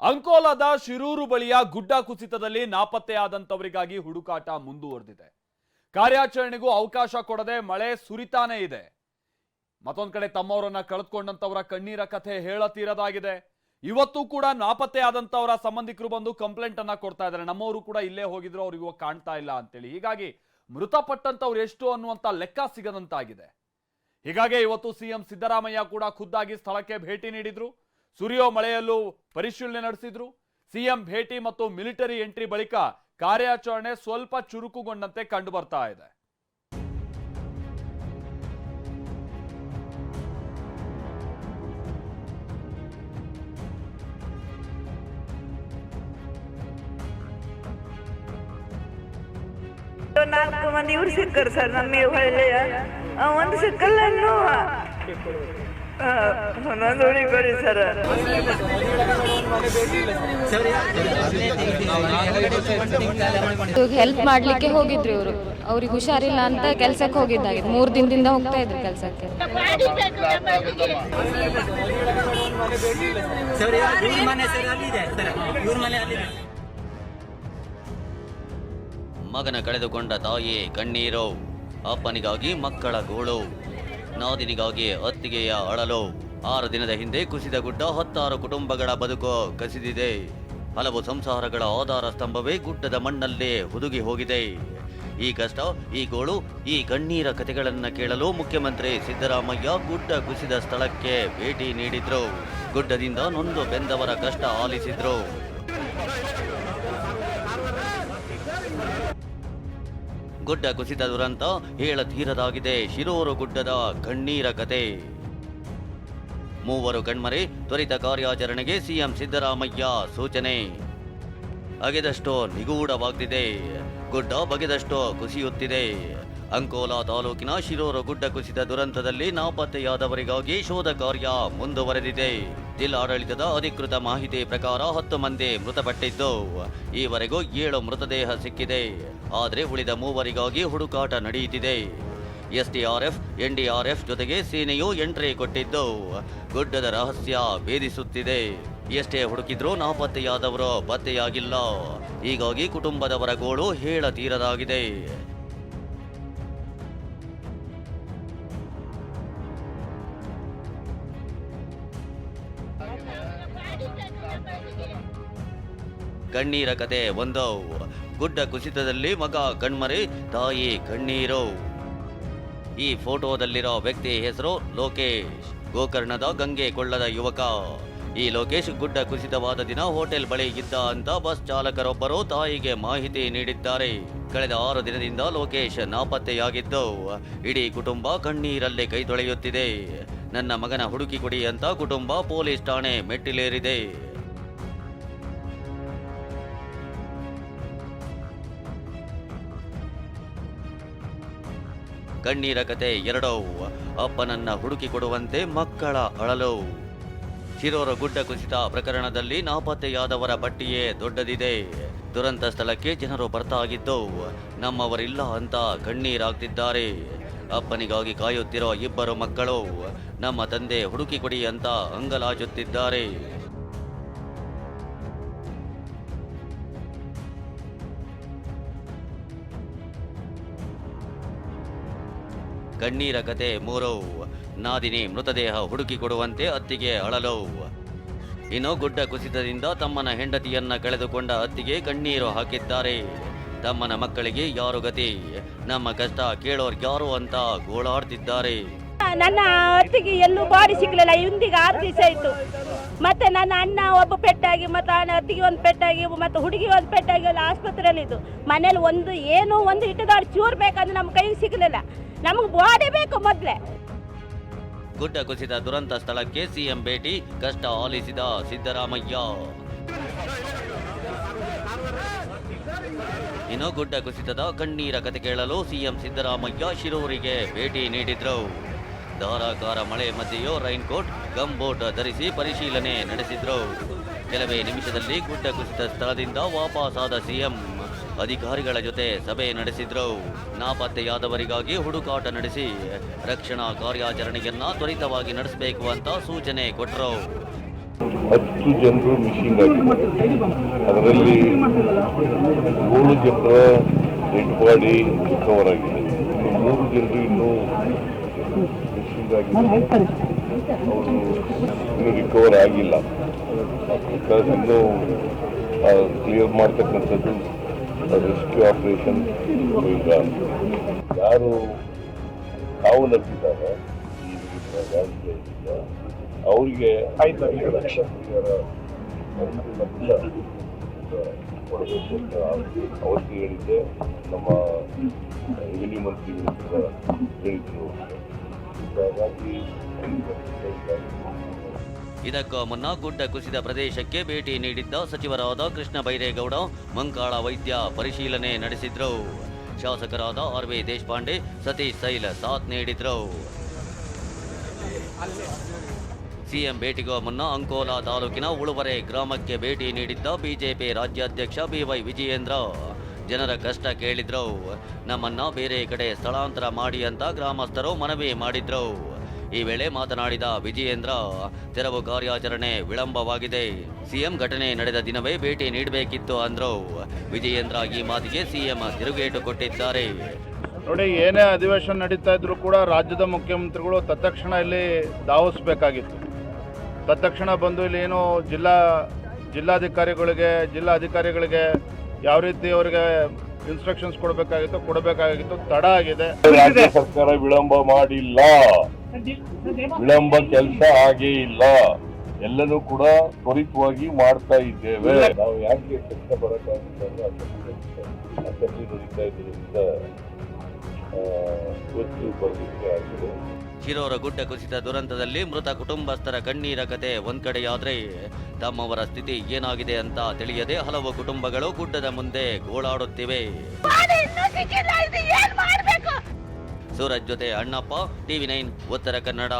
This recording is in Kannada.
ಅಂಕೋಲಾದ ಶಿರೂರು ಬಳಿಯ ಗುಡ್ಡ ಕುಸಿತದಲ್ಲಿ ನಾಪತ್ತೆಯಾದಂತವರಿಗಾಗಿ ಹುಡುಕಾಟ ಮುಂದುವರೆದಿದೆ. ಕಾರ್ಯಾಚರಣೆಗೂ ಅವಕಾಶ ಕೊಡದೆ ಮಳೆ ಸುರಿತಾನೇ ಇದೆ. ಮತ್ತೊಂದು ಕಡೆ ತಮ್ಮವರನ್ನ ಕಳೆದುಕೊಂಡಂತವರ ಕಣ್ಣೀರ ಕಥೆ ಹೇಳತೀರದಾಗಿದೆ. ಇವತ್ತು ಕೂಡ ನಾಪತ್ತೆಯಾದಂತವರ ಸಂಬಂಧಿಕರು ಬಂದು ಕಂಪ್ಲೇಂಟ್ ಅನ್ನ ಕೊಡ್ತಾ ಇದ್ದಾರೆ. ನಮ್ಮವರು ಕೂಡ ಇಲ್ಲೇ ಹೋಗಿದ್ರು, ಅವ್ರಿಗೆ ಇವಾಗ ಕಾಣ್ತಾ ಇಲ್ಲ ಅಂತೇಳಿ. ಹೀಗಾಗಿ ಮೃತಪಟ್ಟಂತವ್ರು ಎಷ್ಟು ಅನ್ನುವಂತ ಲೆಕ್ಕ ಸಿಗದಂತಾಗಿದೆ. ಹೀಗಾಗಿ ಇವತ್ತು ಸಿಎಂ ಸಿದ್ದರಾಮಯ್ಯ ಕೂಡ ಖುದ್ದಾಗಿ ಸ್ಥಳಕ್ಕೆ ಭೇಟಿ ನೀಡಿದ್ರು. ಸುರಿಯೋ ಮಳೆಯಲ್ಲೂ ಪರಿಶೀಲನೆ ನಡೆಸಿದ್ರು. ಸಿಎಂ ಭೇಟಿ ಮತ್ತು ಮಿಲಿಟರಿ ಎಂಟ್ರಿ ಬಳಿಕ ಕಾರ್ಯಾಚರಣೆ ಸ್ವಲ್ಪ ಚುರುಕುಗೊಂಡಂತೆ ಕಂಡು ಬರ್ತಾ ಇದೆ. ನಾಲ್ಕು ಮಂದಿ ಇವ್ರು ಸಿಕ್ಕರು ಸರ್. ನಮ್ಮ ಹಳ್ಳಿಯ ಒಂದು ಸಿಕ್ಕಲ್ಲ ಕೊಡಿ ಸರ್. ಹೆಲ್ಪ್ ಮಾಡ್ಲಿಕ್ಕೆ ಹೋಗಿದ್ರು ಇವರು. ಅವ್ರಿಗೆ ಹುಷಾರಿಲ್ಲ ಅಂತ ಕೆಲ್ಸಕ್ಕೆ ಹೋಗಿದ್ದಾಗಿದೆ. 3 ದಿನದಿಂದ ಹೋಗ್ತಾ ಇದ್ರು ಕೆಲ್ಸಕ್ಕೆ. ಮಗನ ಕಳೆದುಕೊಂಡ ತಾಯಿ ಕಣ್ಣೀರು, ಅಪ್ಪನಿಗಾಗಿ ಮಕ್ಕಳ ಗೋಳು, ನಾದಿನಿಗಾಗಿ ಅತ್ತಿಗೆಯ ಅಳಲು. 6 ದಿನದ ಹಿಂದೆ ಕುಸಿದ ಗುಡ್ಡ 10 ಕುಟುಂಬಗಳ ಬದುಕು ಕಸಿದಿದೆ. ಹಲವು ಸಂಸಾರಗಳ ಆಧಾರ ಸ್ತಂಭವೇ ಗುಡ್ಡದ ಮಣ್ಣಲ್ಲೇ ಹುದುಗಿ ಹೋಗಿದೆ. ಈ ಕಷ್ಟ, ಈ ಗೋಳು, ಈ ಕಣ್ಣೀರ ಕಥೆಗಳನ್ನು ಕೇಳಲು ಮುಖ್ಯಮಂತ್ರಿ ಸಿದ್ದರಾಮಯ್ಯ ಗುಡ್ಡ ಕುಸಿದ ಸ್ಥಳಕ್ಕೆ ಭೇಟಿ ನೀಡಿದ್ರು. ಗುಡ್ಡದಿಂದ ನೊಂದು ಬೆಂದವರ ಕಷ್ಟ ಆಲಿಸಿದ್ರು. ಗುಡ್ಡ ಕುಸಿದ ದುರಂತ ಹೇಳತೀರದಾಗಿದೆ. ಶಿರೂರು ಗುಡ್ಡದ ಕಣ್ಣೀರ ಕತೆ. 3 ಕಣ್ಮರೆ, ತ್ವರಿತ ಕಾರ್ಯಾಚರಣೆಗೆ ಸಿಎಂ ಸಿದ್ದರಾಮಯ್ಯ ಸೂಚನೆ. ಅಗೆದಷ್ಟು ನಿಗೂಢವಾಗ್ತಿದೆ, ಗುಡ್ಡ ಬಗೆದಷ್ಟು ಕುಸಿಯುತ್ತಿದೆ. ಅಂಕೋಲಾ ತಾಲೂಕಿನ ಶಿರೂರು ಗುಡ್ಡ ಕುಸಿದ ದುರಂತದಲ್ಲಿ ನಾಪತ್ತೆಯಾದವರಿಗಾಗಿ ಶೋಧ ಕಾರ್ಯ ಮುಂದುವರೆದಿದೆ. ಜಿಲ್ಲಾಡಳಿತದ ಅಧಿಕೃತ ಮಾಹಿತಿ ಪ್ರಕಾರ 10 ಮಂದಿ ಮೃತಪಟ್ಟಿದ್ದು, ಈವರೆಗೂ 7 ಮೃತದೇಹ ಸಿಕ್ಕಿದೆ. ಆದರೆ ಉಳಿದ 3 ಹುಡುಕಾಟ ನಡೆಯುತ್ತಿದೆ. ಎಸ್ಡಿಆರ್ಎಫ್, ಎನ್ಡಿಆರ್ಎಫ್ ಜೊತೆಗೆ ಸೇನೆಯು ಎಂಟ್ರಿ ಕೊಟ್ಟಿದ್ದು ಗುಡ್ಡದ ರಹಸ್ಯ ಭೇದಿಸುತ್ತಿದೆ. ಎಷ್ಟೇ ಹುಡುಕಿದ್ರೂ ನಾಪತ್ತೆಯಾದವರು ಪತ್ತೆಯಾಗಿಲ್ಲ. ಹೀಗಾಗಿ ಕುಟುಂಬದವರ ಗೋಳು ಹೇಳತೀರದಾಗಿದೆ. ಕಣ್ಣೀರ ಕತೆ 1. ಗುಡ್ಡ ಕುಸಿತದಲ್ಲಿ ಮಗ ಕಣ್ಮರೆ, ತಾಯಿ ಕಣ್ಣೀರು. ಈ ಫೋಟೋದಲ್ಲಿರೋ ವ್ಯಕ್ತಿ ಹೆಸರು ಲೋಕೇಶ್, ಗೋಕರ್ಣದ ಗಂಗೆ ಕೊಳ್ಳದ ಯುವಕ. ಈ ಲೋಕೇಶ್ ಗುಡ್ಡ ಕುಸಿತವಾದ ದಿನ ಹೋಟೆಲ್ ಬಳಿ ಇದ್ದ ಅಂತ ಬಸ್ ಚಾಲಕರೊಬ್ಬರು ತಾಯಿಗೆ ಮಾಹಿತಿ ನೀಡಿದ್ದಾರೆ. ಕಳೆದ 6 ದಿನದಿಂದ ಲೋಕೇಶ್ ನಾಪತ್ತೆಯಾಗಿದ್ದು ಇಡೀ ಕುಟುಂಬ ಕಣ್ಣೀರಲ್ಲೇ ಕೈ ತೊಳೆಯುತ್ತಿದೆ. ನನ್ನ ಮಗನ ಹುಡುಕಿ ಕೊಡಿ ಅಂತ ಕುಟುಂಬ ಪೊಲೀಸ್ ಠಾಣೆ ಮೆಟ್ಟಿಲೇರಿದೆ. ಕಣ್ಣೀರ ಕತೆ 2. ಅಪ್ಪನನ್ನ ಹುಡುಕಿ ಕೊಡುವಂತೆ ಮಕ್ಕಳ ಅಳಲು. ಶಿರೂರು ಗುಡ್ಡ ಕುಸಿತ ಪ್ರಕರಣದಲ್ಲಿ ನಾಪತ್ತೆಯಾದವರ ಪಟ್ಟಿಯೇ ದೊಡ್ಡದಿದೆ. ದುರಂತ ಸ್ಥಳಕ್ಕೆ ಜನರು ಬರ್ತಾಗಿದ್ದು ನಮ್ಮವರಿಲ್ಲ ಅಂತ ಕಣ್ಣೀರಾಗ್ತಿದ್ದಾರೆ. ಅಪ್ಪನಿಗಾಗಿ ಕಾಯುತ್ತಿರೋ 2 ಮಕ್ಕಳು ನಮ್ಮ ತಂದೆ ಹುಡುಕಿ ಕೊಡಿ ಅಂತ ಅಂಗಲಾಚುತ್ತಿದ್ದಾರೆ. ಕಣ್ಣೀರ ಕತೆ 3. ನಾದಿನಿ ಮೃತದೇಹ ಹುಡುಕಿ ಕೊಡುವಂತೆ ಅತ್ತಿಗೆ ಅಳಲು. ಇನ್ನು ಗುಡ್ಡ ಕುಸಿತದಿಂದ ತಮ್ಮನ ಹೆಂಡತಿಯನ್ನ ಕಳೆದುಕೊಂಡ ಅತ್ತಿಗೆ ಕಣ್ಣೀರು ಹಾಕಿದ್ದಾರೆ. ತಮ್ಮನ ಮಕ್ಕಳಿಗೆ ಯಾರು ಗತಿ, ನಮ್ಮ ಕಷ್ಟ ಕೇಳೋರ್ಗ್ಯಾರು ಅಂತ ಗೋಳಾಡ್ತಿದ್ದಾರೆ. ನನ್ನ ಅತ್ತಿಗೆ ಎಲ್ಲೂ ಬಾಡಿ ಸಿಗ್ಲಿಲ್ಲ. ಇಂದಿಗೆ 6 ದಿವಸ ಆಯ್ತು. ಮತ್ತೆ ನನ್ನ ಅಣ್ಣ ಒಬ್ಬ ಪೆಟ್ಟಾಗಿ, ಮತ್ತೆ ಅತ್ತಿಗೆ ಒಂದು ಪೆಟ್ಟಾಗಿ, ಮತ್ತೆ ಹುಡುಗಿ ಒಂದು ಪೆಟ್ಟಾಗಿ ಎಲ್ಲ ಆಸ್ಪತ್ರೆಯಲ್ಲಿ ಇದ್ದು. ಮನೇಲಿ ಒಂದು ಇಟ್ಟದಾಡು ಚೂರು ಬೇಕಂದ್ರೆ ನಮ್ಮ ಕೈಗೆ ಸಿಗ್ಲಿಲ್ಲ. ನಮಗೆ ಬಾಡಿ ಬೇಕು ಮೊದಲೇ. ಗುಡ್ಡ ಕುಸಿದ ದುರಂತ ಸ್ಥಳಕ್ಕೆ ಸಿಎಂ ಭೇಟಿ, ಕಷ್ಟ ಆಲಿಸಿದ ಸಿದ್ದರಾಮಯ್ಯ. ಇನ್ನು ಗುಡ್ಡ ಕುಸಿತದ ಕಣ್ಣೀರ ಕತೆ ಕೇಳಲು ಸಿಎಂ ಸಿದ್ದರಾಮಯ್ಯ ಶಿರೂರಿಗೆ ಭೇಟಿ ನೀಡಿದ್ರು. ಧಾರಾಕಾರ ಮಳೆ ಮಧ್ಯೆಯೂ ರೈನ್ ಕೋಟ್, ಗಂಬೋಟ್ ಧರಿಸಿ ಪರಿಶೀಲನೆ ನಡೆಸಿದ್ರು. ಕೆಲವೇ ನಿಮಿಷದಲ್ಲಿ ಗುಡ್ಡ ಕುಸಿತ ಸ್ಥಳದಿಂದ ವಾಪಸಾದ ಸಿಎಂ ಅಧಿಕಾರಿಗಳ ಜೊತೆ ಸಭೆ ನಡೆಸಿದ್ರು. ನಾಪತ್ತೆಯಾದವರಿಗಾಗಿ ಹುಡುಕಾಟ ನಡೆಸಿ ರಕ್ಷಣಾ ಕಾರ್ಯಾಚರಣೆಯನ್ನ ತ್ವರಿತವಾಗಿ ನಡೆಸಬೇಕು ಅಂತ ಸೂಚನೆ ಕೊಟ್ಟರು. 10 ಜನರು ಮಿಸ್ಸಿಂಗ್ ಆಗಿದ್ದಾರೆ. ಅದರಲ್ಲಿ 7 ಜನರ ಡೆಡ್ ಬಾಡಿ ರಿಕವರ್ ಆಗಿದೆ. 3 ಜನರು ಇನ್ನೂ ಮಿಸ್ಸಿಂಗ್ ಆಗಿದ್ದಾರೆ. ಅವರು ಇನ್ನೂ ರಿಕವರ್ ಆಗಿಲ್ಲ. ಬಿಕಾಸ್ ಇನ್ನೂ ಕ್ಲಿಯರ್ ಮಾಡ್ತಕ್ಕಂಥದ್ದು ರೆಸ್ಕ್ಯೂ ಆಪರೇಷನ್ ಈಗ ಯಾರು ಸಾವನ್ನಪ್ಪಿದ್ದಾರೆ ಅವರಿಗೆ 5 ಲಕ್ಷ ಕೊಡಬೇಕು ಅಂತ ಅವತ್ತು ಹೇಳಿದ್ದೆ. ನಮ್ಮ ರೆವಿನ್ಯೂ ಮಂತ್ರಿಗಳು ಕೂಡ ಹೇಳಿದ್ರು. ಹಾಗಾಗಿ ಇದಕ್ಕೂ ಮುನ್ನ ಗುಡ್ಡ ಕುಸಿದ ಪ್ರದೇಶಕ್ಕೆ ಭೇಟಿ ನೀಡಿದ್ದ ಸಚಿವರಾದ ಕೃಷ್ಣ ಬೈರೇಗೌಡ, ಮಂಕಾಳ ವೈದ್ಯ ಪರಿಶೀಲನೆ ನಡೆಸಿದ್ರು. ಶಾಸಕರಾದ ಆರ್.ವಿ. ದೇಶಪಾಂಡೆ, ಸತೀಶ್ ಸೈಲ್ ಸಾಥ್ ನೀಡಿದ್ರು. ಸಿಎಂ ಭೇಟಿಗೂ ಮುನ್ನ ಅಂಕೋಲಾ ತಾಲೂಕಿನ ಉಳುವರೆ ಗ್ರಾಮಕ್ಕೆ ಭೇಟಿ ನೀಡಿದ್ದ ಬಿಜೆಪಿ ರಾಜ್ಯಾಧ್ಯಕ್ಷ ಬಿವೈ ವಿಜಯೇಂದ್ರ ಜನರ ಕಷ್ಟ ಕೇಳಿದ್ರು. ನಮ್ಮನ್ನ ಬೇರೆ ಕಡೆ ಸ್ಥಳಾಂತರ ಮಾಡಿ ಅಂತ ಗ್ರಾಮಸ್ಥರು ಮನವಿ ಮಾಡಿದ್ರು. ಈ ವೇಳೆ ಮಾತನಾಡಿದ ವಿಜಯೇಂದ್ರ, ತೆರವು ಕಾರ್ಯಾಚರಣೆ ವಿಳಂಬವಾಗಿದೆ. ಸಿಎಂ ಘಟನೆ ನಡೆದ ದಿನವೇ ಭೇಟಿ ನೀಡಬೇಕಿತ್ತು ಅಂದ್ರು. ವಿಜಯೇಂದ್ರ ಈ ಮಾತಿಗೆ ಸಿಎಂ ತಿರುಗೇಟು ಕೊಟ್ಟಿದ್ದಾರೆ. ನೋಡಿ, ಏನೇ ಅಧಿವೇಶನ ನಡೀತಾ ಇದ್ರು ಕೂಡ ರಾಜ್ಯದ ಮುಖ್ಯಮಂತ್ರಿಗಳು ತತ್ಕ್ಷಣ ಇಲ್ಲಿ ಧಾವಿಸಬೇಕಾಗಿತ್ತು. ತತ್ಕ್ಷಣ ಬಂದು ಇಲ್ಲಿ ಏನು ಜಿಲ್ಲಾ ಅಧಿಕಾರಿಗಳಿಗೆ ಯಾವ ರೀತಿ ಅವರಿಗೆ ಇನ್ಸ್ಟ್ರಕ್ಷನ್ಸ್ ಕೊಡಬೇಕಾಗಿತ್ತು. ತಡ ಆಗಿದೆ. ರಾಜ್ಯ ಸರ್ಕಾರ ವಿಳಂಬ ಮಾಡಿಲ್ಲ. ವಿಳಂಬ ಕೆಲಸ ಆಗೇ ಇಲ್ಲ. ಎಲ್ಲನೂ ಕೂಡ ತ್ವರಿತವಾಗಿ ಮಾಡ್ತಾ ಇದ್ದೇವೆ. ನಾವು ಯಾಕೆ ಕೆಲಸ ಬರೋಕ್ಕಾಗಿಲ್ಲ ಅಸೆಂಬ್ಲಿ ನಡೀತಾ ಇದ್ರಿಂದ ಇವತ್ತು ಬರಲಿಕ್ಕೆ ಆಗಿದೆ. ಶಿರೋರ ಗುಡ್ಡ ಕುಸಿತ ದುರಂತದಲ್ಲಿ ಮೃತ ಕುಟುಂಬಸ್ಥರ ಕಣ್ಣೀರ ಕತೆ ಒಂದ್ ಕಡೆಯಾದ್ರೆ, ತಮ್ಮವರ ಸ್ಥಿತಿ ಏನಾಗಿದೆ ಅಂತ ತಿಳಿಯದೆ ಹಲವು ಕುಟುಂಬಗಳು ಗುಡ್ಡದ ಮುಂದೆ ಗೋಳಾಡುತ್ತಿವೆ. ಸೂರಜ್ ಜೊತೆ ಅಣ್ಣಪ್ಪ, ಟಿವಿ9 ಉತ್ತರ ಕನ್ನಡ.